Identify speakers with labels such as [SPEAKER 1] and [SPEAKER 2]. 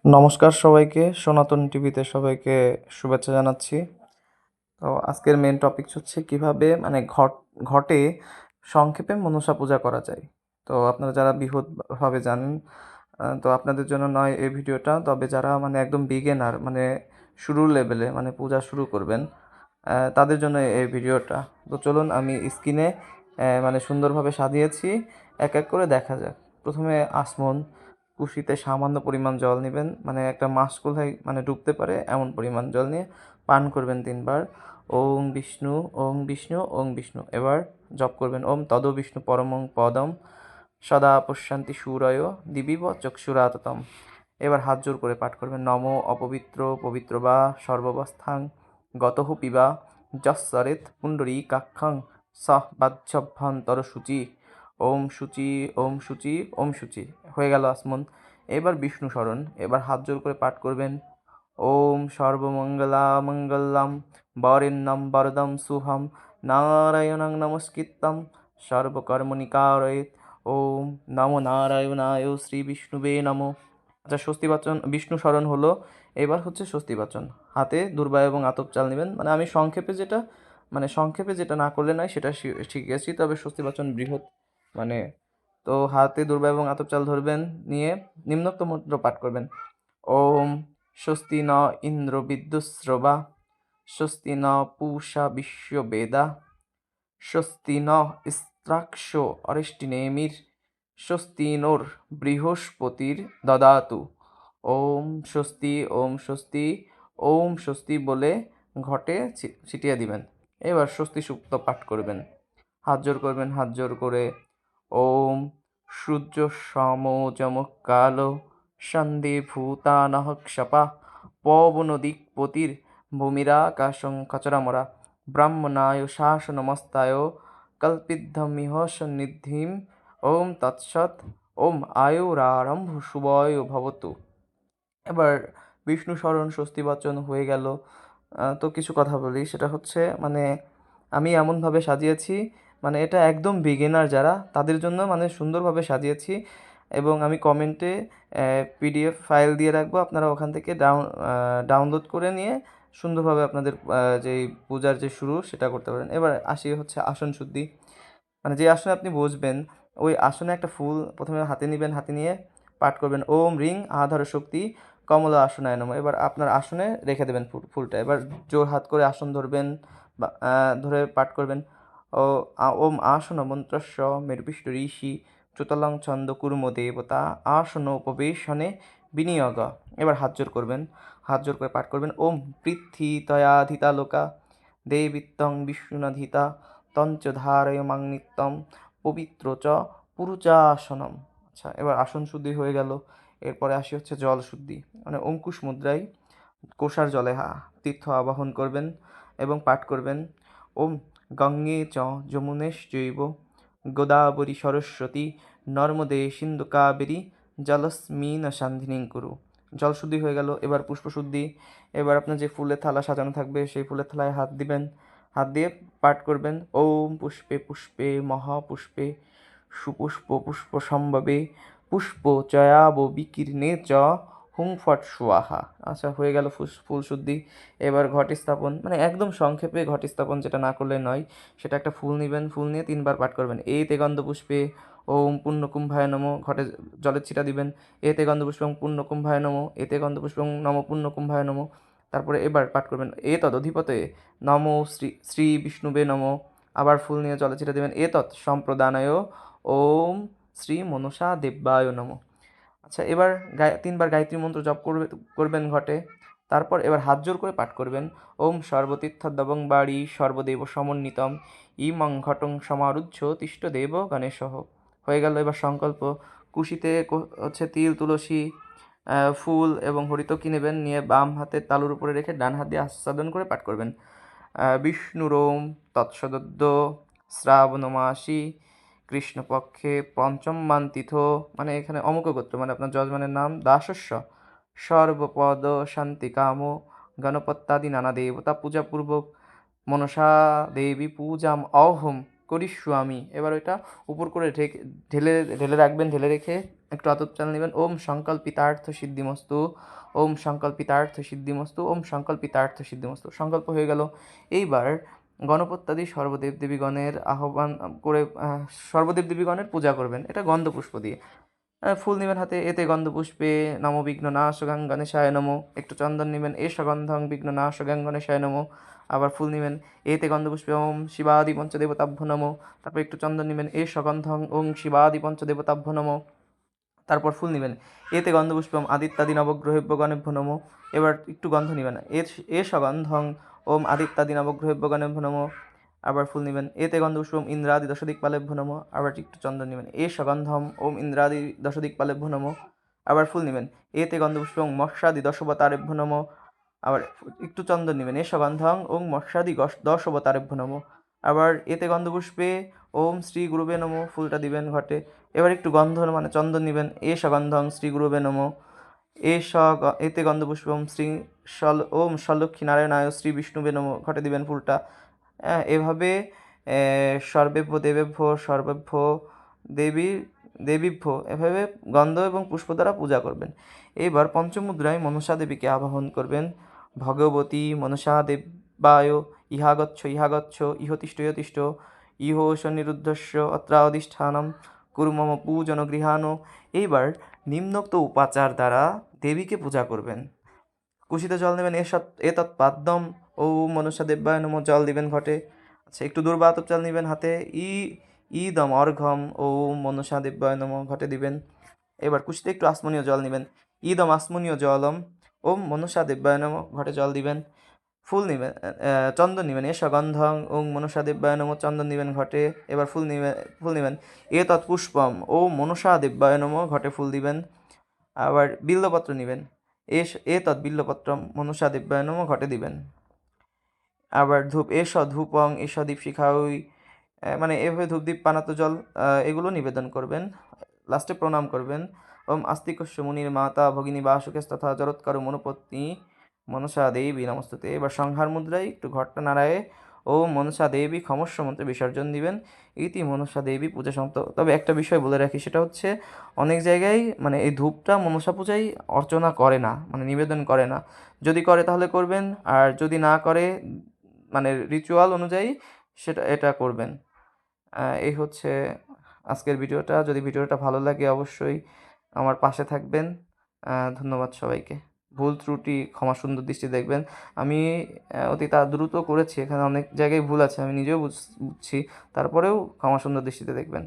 [SPEAKER 1] নমস্কার সবাইকে, সনাতন টিভিতে সবাইকে শুভেচ্ছা জানাচ্ছি। তো আজকের মেন টপিক হচ্ছে কিভাবে মানে ঘটে সংক্ষেপে মনসা পূজা করা যায়। তো আপনারা যারা বৃহৎভাবে জানেন, তো আপনাদের জন্য নয় এই ভিডিওটা। তবে যারা মানে একদম বিগিনার মানে শুরুর লেভেলে মানে পূজা শুরু করবেন, তাদের জন্য এই ভিডিওটা। তো চলুন আমি স্ক্রিনে মানে সুন্দরভাবে সাজিয়েছি, এক এক করে দেখা যাক। প্রথমে আসমন কুশিতে সামান্য পরিমাণ জল নেবেন, মানে একটা মাস কোথায় মানে ডুবতে পারে এমন পরিমাণ জল নিয়ে পান করবেন 3 বার। ওং বিষ্ণু, ওং বিষ্ণু, ওং বিষ্ণু। এবার জপ করবেন ওম তদ বিষ্ণু পরমং পদম সদা পশ্যন্তি সূরয় দিবিব চক্ষুরাততম। এবার হাত জোর করে পাঠ করবেন নম অপবিত্র পবিত্র বা সর্ববস্থাং গতঃ পিবা যৎসরেত পুণ্ডরীকাক্ষং সহ বাহ্যভ্যন্তর শুচি। ওম শুচি, ওম শুচি, ওম শুচি। হয়ে গেল আসমন। এবার বিষ্ণু স্মরণ। এবার হাত জোর করে পাঠ করবেন ওম সর্বমঙ্গলা মঙ্গলম বরেণ্যম বরদম শুভম নারায়ণং নমস্কৃত্যম সর্বকর্মণিকারয়েৎ। ওম নমো নারায়ণায় শ্রী বিষ্ণুবে নমো। আচ্ছা, স্বস্তিবাচন বিষ্ণু স্মরণ হলো। এবার হচ্ছে স্বস্তিবাচন। হাতে দূর্বা এবং আতপ চাল নেবেন, মানে আমি সংক্ষেপে যেটা না করলে নয় সেটা শিখেছি, তবে স্বস্তিবাচন বৃহৎ মানে। তো হাতে দূর্বা এবং আতপ চাল ধরবেন, নিয়ে নিম্নোক্ত মন্ত্র পাঠ করবেন ওম স্বস্তি ন ইন্দ্র বিদ্যুৎস্রবা স্বস্তি ন পূষা বিশ্ববেদা স্বস্তি ন স্ত্রাক্ষ অরিষ্টিনেমির স্বস্তি নোর বৃহস্পতির দদাতু। ওম স্বস্তি, ওম স্বস্তি, ওম স্বস্তি বলে ঘটে ছিটিয়ে দিবেন। এবার স্বস্তি সুক্ত পাঠ করবেন। হাত জোর করবেন, হাত জোর করে ওম সূর্য সম যমক কালো সন্ধি ভূতানহ ক্ষপা পবন দিকপতির ভূমিরাকাশং খচরামরা ব্রাহ্মণায় শাসনমস্তায় কল্পিদ্ধমিহ সন্নিধিম। ওম তৎসৎ। ওম আয়ুরারম্ভ শুভয় ভবতু। এবার বিষ্ণু স্মরণ স্বস্তিবাচন হয়ে গেল। তো কিছু কথা বলি, সেটা হচ্ছে মানে আমি এমনভাবে সাজিয়েছি, মানে এটা একদম বিগিনার যারা তাদের জন্য মানে সুন্দরভাবে সাজিয়েছি। এবং আমি কমেন্টে পিডিএফ ফাইল দিয়ে রাখবো, আপনারা ওখান থেকে ডাউনলোড করে নিয়ে সুন্দরভাবে আপনাদের যেই পূজার যে শুরু সেটা করতে পারেন। এবার আসি হচ্ছে আসন শুদ্ধি। মানে যে আসনে আপনি বসবেন ওই আসনে একটা ফুল প্রথমে হাতে নেবেন, হাতে নিয়ে পাঠ করবেন ওম রিং আধার শক্তি কমলা আসনায় নমঃ। এবার আপনার আসনে রেখে দেবেন ফুলটা। এবার জোর হাত করে আসন ধরবেন বা ধরে পাঠ করবেন ও ওম আসন মন্ত্রস্য মেরুপিষ্ট ঋষি চুতলং ছন্দ কুর্ম দেবতা আসন উপবেশনে বিনিয়োগ। এবার হাত জোর করবেন, হাত জোর করে পাঠ করবেন ওম পৃথ্বী তয়াধিতা লোকা দেবিত্তং বিষ্ণুনাধিতা তঞ্চ ধারয়মাং নিত্যম পবিত্র চ পুরুচাসনম। আচ্ছা, এবার আসন শুদ্ধি হয়ে গেল। এরপরে আসি হচ্ছে জল শুদ্ধি, মানে অঙ্কুশ মুদ্রায় কোষার জলে তীর্থ আবাহন করবেন এবং পাঠ করবেন ওম গঙ্গে চ যমুনেশ্চৈব গোদাবরী সরস্বতী নর্মদে সিন্ধু কাবেরী জলস্মিন সান্ধিনীং কুরু। জল শুদ্ধি হয়ে গেল। এবার পুষ্প শুদ্ধি। এবার আপনার যে ফুলের থালা সাজানো থাকবে সেই ফুলের থালায় হাত দিবেন, হাত দিয়ে পাঠ করবেন ওম পুষ্পে পুষ্পে মহাপুষ্পে সুপুষ্প পুষ্প সম্ভবে পুষ্প চয়াব বিকীর্ণে চ হুং ফট সুয়াহা। আচ্ছা, হয়ে গেল ফুল শুদ্ধি। এবার ঘট স্থাপন, মানে একদম সংক্ষেপে ঘট স্থাপন যেটা না করলে নয়, সেটা একটা ফুল নেবেন, ফুল নিয়ে 3 বার পাঠ করবেন এতে গন্ধ পুষ্পে ওম পুণ্যকুম্ভায় নমঃ। ঘটে জলের ছিটা দিবেন এতে গন্ধ পুষ্পং পুণ্যকুম্ভায় নমঃ, এতে গন্ধ পুষ্পং নম পুণ্যকুম্ভায় নমঃ। তারপরে এবার পাঠ করবেন এ তদ অধিপতে নম শ্রী শ্রী বিষ্ণুবে নম। আবার ফুল নিয়ে জলে ছিটা দেবেন এ তৎ সম্প্রদানায় ওম শ্রী মনসা দেব্যায় নম। আচ্ছা, এবার 3 বার গায়ত্রী মন্ত্র জপ করবেন ঘটে। তারপর এবার হাত জোর করে পাঠ করবেন ওম সর্বতীর্থদ্ববং বাড়ি সর্বদেব সমন্বিতম ইমং ঘটং সমারুহ্য তিষ্ঠদেব গণেশঃ। হয়ে গেল। এবার সংকল্প। কুশিতে হচ্ছে তিল তুলসী ফুল এবং হরিতকি নেবেন, নিয়ে বাম হাতের তালুর উপরে রেখে ডান হাত দিয়ে আস্বাদন করে পাঠ করবেন বিষ্ণুরোম তৎসদদ্য শ্রাবণ মাসি কৃষ্ণপক্ষে পঞ্চম মান তিথ। মানে এখানে অমুক গোত্র মানে আপনার যজমানের নাম দাসস্য সর্বপদ শান্তি কাম গণপত্যাদি নানা দেবতা পূজাপূর্বক মনসা দেবী পূজাম অহম করিষ্যামি। এবার ওইটা উপর করে ঢেলে ঢেলে রাখবেন, ঢেলে রেখে একটু আতপ চাল নেবেন। ওম সংকল্পিতার্থ সিদ্ধিমস্তু, ওম সংকল্পিতার্থ সিদ্ধিমস্তু, ওম সংকল্পিতার্থ সিদ্ধিমস্তু। সংকল্প হয়ে গেল। এইবার গণপত্যাদি সর্বদেব দেবীগণের আহ্বান করে সর্বদেব দেবীগণের পূজা করবেন, এটা গন্ধপুষ্প দিয়ে। ফুল নেবেন হাতে, এতে গন্ধপুষ্পে নমো বিঘ্ন নাশগাং গণেশায় নমো, একটু চন্দন নেবেন, এ সগন্ধং বিঘ্ন নাশগাং গণেশায় নমো। আবার ফুল নেবেন, এতে গন্ধপুষ্পে ওম শিবাদি পঞ্চদেবতাভ্য নমো। তারপর একটু চন্দন নেবেন, এ সগন্ধং ওম শিবাদি পঞ্চদেবতাভ্য নমো। তারপর ফুল নেবেন, এতে গন্ধপুষ্পম আদিত্যাদি নবগ্রহেভ্য গণেভ্য নমো। এবার একটু গন্ধ নেবেন, এ সগন্ধং ওম আদিত্যাদি নবগ্রহেভ্য গণেভ্য নমো। আবার ফুল নেবেন, এতে গন্ধপুষ্পম ইন্দ্রাদি দশদিকপালেভ্য নমো। আবার একটু চন্দন নেবেন, এ সগন্ধম ওম ইন্দ্রাদি দশদিকপালেভ্য নমো। আবার ফুল নেবেন, এতে গন্ধপুষ্পম মৎস্যাদি দশবতারেভ্য নমো। আবার একটু চন্দন নেবেন, এ সগন্ধং ওম মৎস্যাদি দশবতারেভ্য নমো। আবার এতে গন্ধপুষ্পে ওম শ্রী গুরুবে নমো, ফুলটা দিবেন ঘটে। এবার একটু গন্ধ মানে চন্দন নেবেন, এ সগন্ধং শ্রী গুরুবে নমো। এতে গন্ধপুষ্পম শ্রী ওম সলক্ষ্মী নারায়ণায় শ্রী বিষ্ণুবে নমো, ঘটে দিবেন ফুলটা। এভাবে সর্বেভ্য দেবেভ্য সর্বেভ্য দেবীভ্য এভাবে গন্ধ এবং পুষ্প দ্বারা পূজা করবেন। এবার পঞ্চমুদ্রায় মনসা দেবীকে আবাহন করবেন। ভগবতী মনসা দেবায় ইহাগচ্ছ ইহাগচ্ছ ইহতিষ্ঠ ইহতিষ্ঠ ইহোষ নিরুদ্ধস্য অত্রা অধিষ্ঠানম কুরু মম পূজন গৃহাণ। এইবার নিম্নোক্ত উপাচার দ্বারা দেবীকে পূজা করবেন। কুশিতে জল নেবেন, এতৎপাদ্যম ও মনসা দেব্যায় নমঃ, জল দিবেন ঘটে। আচ্ছা, একটু দুর্বাতপ চাল নেবেন হাতে, ইদম অর্ঘম ও মনসা দেব্যায় নমঃ, ঘটে দিবেন। এবার কুশিতে একটু আসমনীয় জল নেবেন, ইদম আসমনীয় জলম ওম মনসা দেব্যায় নমঃ, ঘটে জল দিবেন। ফুল নেবেন, চন্দন নেবেন, এ সগন্ধং ওম মনসা দেব্যায় নমঃ, চন্দন নেবেন ঘটে। এবার ফুল নেবেন, এ তৎপুষ্পম ও মনসা দেব্যায় নমঃ, ঘটে ফুল দিবেন। আবার বিল্লপত্র নেবেন, এ তৎ বিল্লপত্রম মনসা দেব্যায় নমঃ, ঘটে দিবেন। আবার ধূপ, ধূপং দীপশিখাই, মানে এভাবে ধূপদীপ পানাত জল এগুলো নিবেদন করবেন। লাস্টে প্রণাম করবেন। ওম আস্তিকস্য মুনির মাতা ভগিনী বাসুকেশ তথা জরৎকারু মনুপত্নী মনসা দেবী নমস্তুতে। এবার সংহার মুদ্রায় একটু ঘটটা নাড়ায়ে ও মনসা দেবী ক্ষমস্ব মন্ত্রে বিসর্জন দিবেন। ইতি মনসা দেবী পূজা সমাপ্ত। তবে একটা বিষয় বলে রাখি, সেটা হচ্ছে অনেক জায়গায় মানে এই ধূপটা মনসা পূজায় অর্চনা করে না, মানে নিবেদন করে না। যদি করে তাহলে করবেন, আর যদি না করে মানে রিচুয়াল অনুযায়ী এটা করবেন। এই হচ্ছে আজকের ভিডিওটা। যদি ভিডিওটা ভালো লাগে অবশ্যই আমার পাশে থাকবেন। ধন্যবাদ সবাইকে। ভুল ত্রুটি ক্ষমা সুন্দর দৃষ্টি দেখবেন। আমি অতি দ্রুত করেছি, এখানে অনেক জায়গায় ভুল আছে, আমি নিজেও বুঝছি, তারপরেও ক্ষমা সুন্দর দৃষ্টিতে দেখবেন।